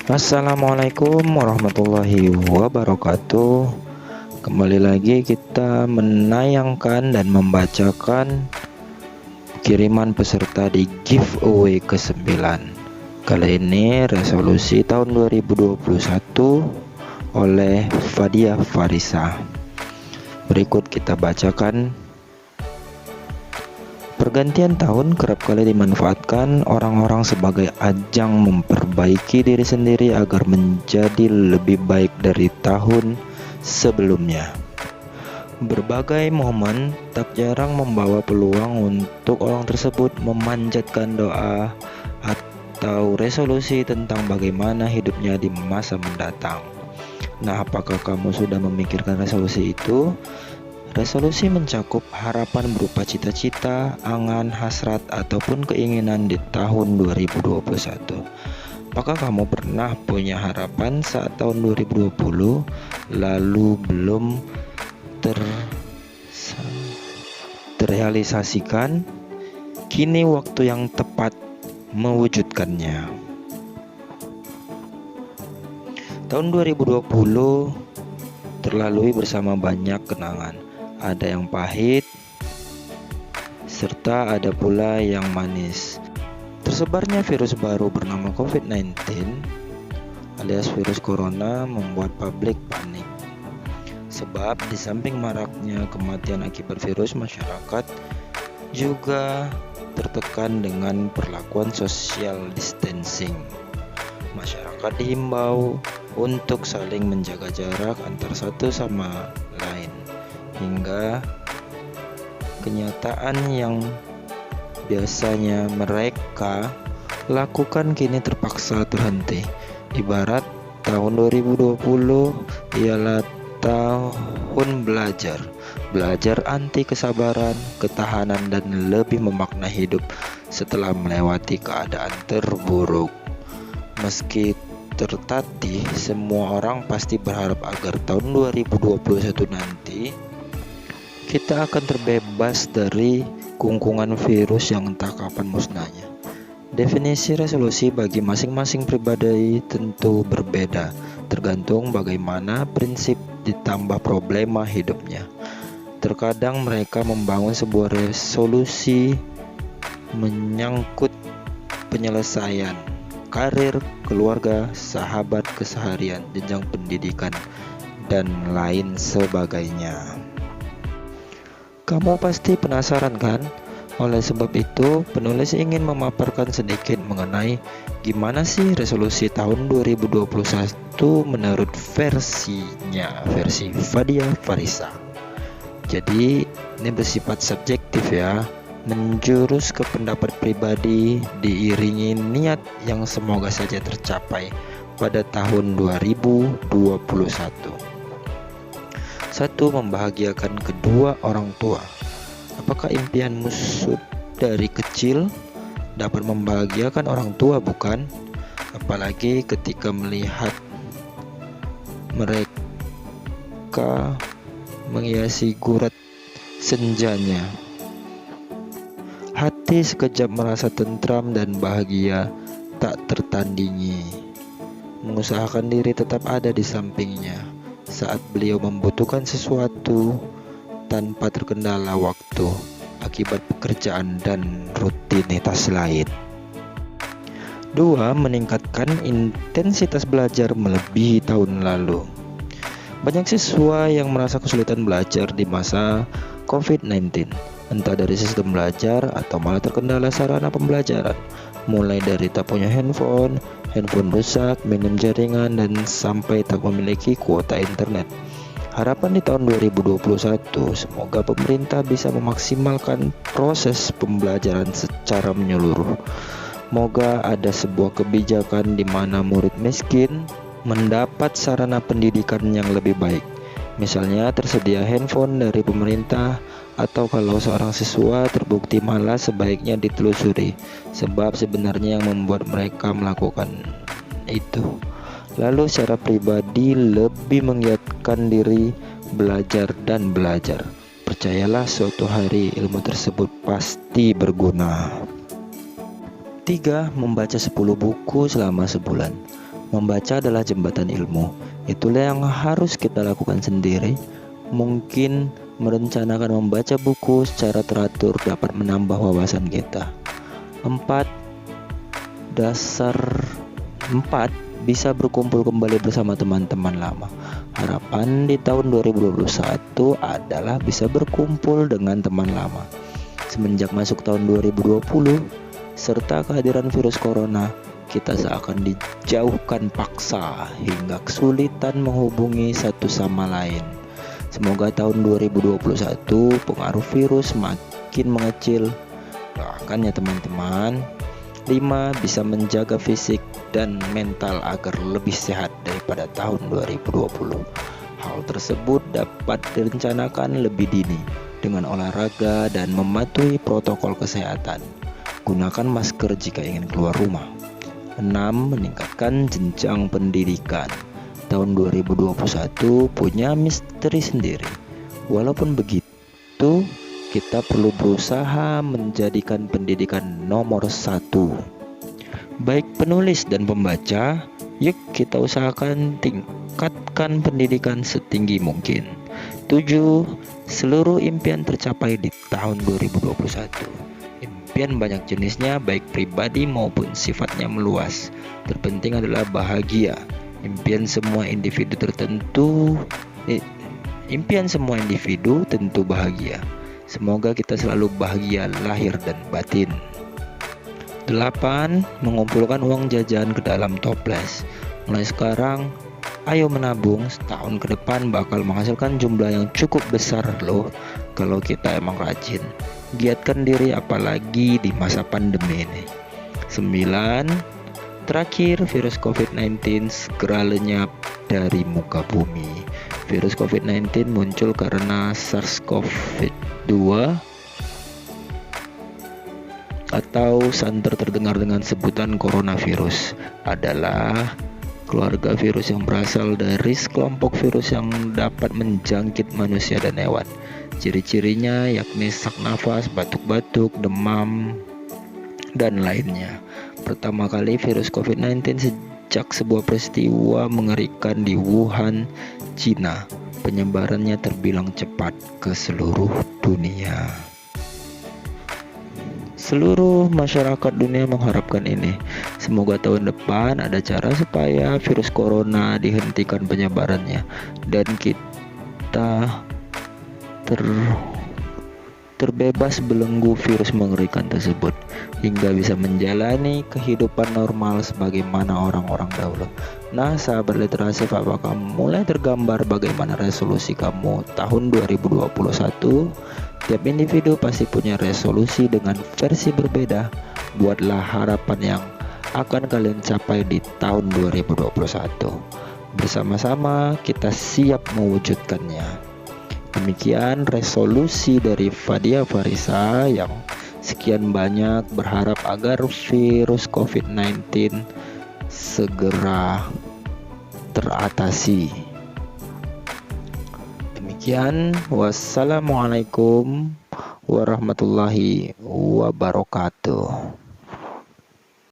Assalamualaikum warahmatullahi wabarakatuh. Kembali lagi kita menayangkan dan membacakan kiriman peserta di giveaway ke-9. Kali ini resolusi tahun 2021 oleh Fadia Farisa. Berikut kita bacakan. Pergantian tahun kerap kali dimanfaatkan orang-orang sebagai ajang memperbaiki diri sendiri agar menjadi lebih baik dari tahun sebelumnya. Berbagai momen tak jarang membawa peluang untuk orang tersebut memanjatkan doa atau resolusi tentang bagaimana hidupnya di masa mendatang. Nah, apakah kamu sudah memikirkan resolusi itu? Resolusi mencakup harapan berupa cita-cita, angan, hasrat, ataupun keinginan di tahun 2021. Apakah kamu pernah punya harapan saat tahun 2020 lalu belum terrealisasikan? Kini waktu yang tepat mewujudkannya. Tahun 2020 terlalui bersama banyak kenangan. Ada yang pahit, serta ada pula yang manis. Tersebarnya virus baru bernama COVID-19 alias virus corona membuat publik panik. Sebab di samping maraknya kematian akibat virus, masyarakat juga tertekan dengan perlakuan social distancing. Masyarakat dihimbau untuk saling menjaga jarak antar satu sama lain, hingga kenyataan yang biasanya mereka lakukan kini terpaksa terhenti. Ibarat tahun 2020 ialah tahun belajar anti kesabaran, ketahanan, dan lebih memaknai hidup setelah melewati keadaan terburuk. Meski tertatih, semua orang pasti berharap agar tahun 2021 nanti kita akan terbebas dari kungkungan virus yang entah kapan musnahnya. Definisi resolusi bagi masing-masing pribadi tentu berbeda, tergantung bagaimana prinsip ditambah problema hidupnya. Terkadang mereka membangun sebuah resolusi menyangkut penyelesaian karir, keluarga, sahabat, keseharian, jenjang pendidikan, dan lain sebagainya. Kamu pasti penasaran kan? Oleh sebab itu, penulis ingin memaparkan sedikit mengenai gimana sih resolusi tahun 2021 menurut versi Fadia Farisa. Jadi, ini bersifat subjektif ya, menjurus ke pendapat pribadi diiringi niat yang semoga saja tercapai pada tahun 2021. 1. Membahagiakan kedua orang tua. Apakah impianmu dari kecil dapat membahagiakan orang tua, bukan? Apalagi ketika melihat mereka menghiasi gurat senjanya. Hati sekejap merasa tentram dan bahagia tak tertandingi. Mengusahakan diri tetap ada di sampingnya saat beliau membutuhkan sesuatu tanpa terkendala waktu akibat pekerjaan dan rutinitas lain. 2. Meningkatkan intensitas belajar melebihi tahun lalu. Banyak siswa yang merasa kesulitan belajar di masa COVID-19, entah dari sistem belajar atau malah terkendala sarana pembelajaran, mulai dari tak punya handphone rusak, minim jaringan, dan sampai tak memiliki kuota internet. Harapan di tahun 2021, semoga pemerintah bisa memaksimalkan proses pembelajaran secara menyeluruh. Moga ada sebuah kebijakan di mana murid miskin mendapat sarana pendidikan yang lebih baik. Misalnya tersedia handphone dari pemerintah, atau kalau seorang siswa terbukti malas, sebaiknya ditelusuri sebab sebenarnya yang membuat mereka melakukan itu. Lalu secara pribadi lebih menggiatkan diri belajar. Percayalah suatu hari ilmu tersebut pasti berguna. 3. Membaca 10 buku selama sebulan. Membaca adalah jembatan ilmu. Itulah yang harus kita lakukan sendiri. Mungkin merencanakan membaca buku secara teratur dapat menambah wawasan kita. 4. Bisa berkumpul kembali bersama teman-teman lama. Harapan di tahun 2021 adalah bisa berkumpul dengan teman lama. Semenjak masuk tahun 2020 serta kehadiran virus corona, kita seakan dijauhkan paksa hingga kesulitan menghubungi satu sama lain. Semoga tahun 2021 pengaruh virus makin mengecil. Doakan ya teman-teman. 5. Bisa menjaga fisik dan mental agar lebih sehat daripada tahun 2020. Hal tersebut dapat direncanakan lebih dini dengan olahraga dan mematuhi protokol kesehatan. Gunakan masker jika ingin keluar rumah. 6. Meningkatkan jenjang pendidikan. Tahun 2021 punya misteri sendiri. Walaupun begitu, kita perlu berusaha menjadikan pendidikan nomor 1. Baik penulis dan pembaca, yuk kita usahakan tingkatkan pendidikan setinggi mungkin. 7. Seluruh impian tercapai di tahun 2021. Impian banyak jenisnya, baik pribadi maupun sifatnya meluas. Terpenting adalah bahagia. Impian semua individu tentu bahagia. Semoga kita selalu bahagia lahir dan batin. 8. Mengumpulkan uang jajan ke dalam toples. Mulai sekarang, ayo menabung. Setahun ke depan bakal menghasilkan jumlah yang cukup besar loh kalau kita emang rajin. Giatkan diri apalagi di masa pandemi ini. 9. Terakhir, virus COVID-19 segera lenyap dari muka bumi. Virus COVID-19 muncul karena SARS-CoV-2 atau santer terdengar dengan sebutan coronavirus adalah keluarga virus yang berasal dari sekelompok virus yang dapat menjangkit manusia dan hewan. Ciri-cirinya yakni sesak nafas, batuk-batuk, demam, dan lainnya. Pertama kali virus COVID-19 sejak sebuah peristiwa mengerikan di Wuhan, Cina. Penyebarannya terbilang cepat ke seluruh dunia. Seluruh masyarakat dunia mengharapkan ini. Semoga tahun depan ada cara supaya virus corona dihentikan penyebarannya dan kita terbebas belenggu virus mengerikan tersebut hingga bisa menjalani kehidupan normal sebagaimana orang-orang dahulu. Nah, sahabat literasi, apakah mulai tergambar bagaimana resolusi kamu tahun 2021? Tiap individu pasti punya resolusi dengan versi berbeda. Buatlah harapan yang akan kalian capai di tahun 2021. Bersama-sama kita siap mewujudkannya. Demikian resolusi dari Fadia Farisa yang sekian banyak berharap agar virus COVID-19 segera teratasi. Demikian, wassalamualaikum warahmatullahi wabarakatuh.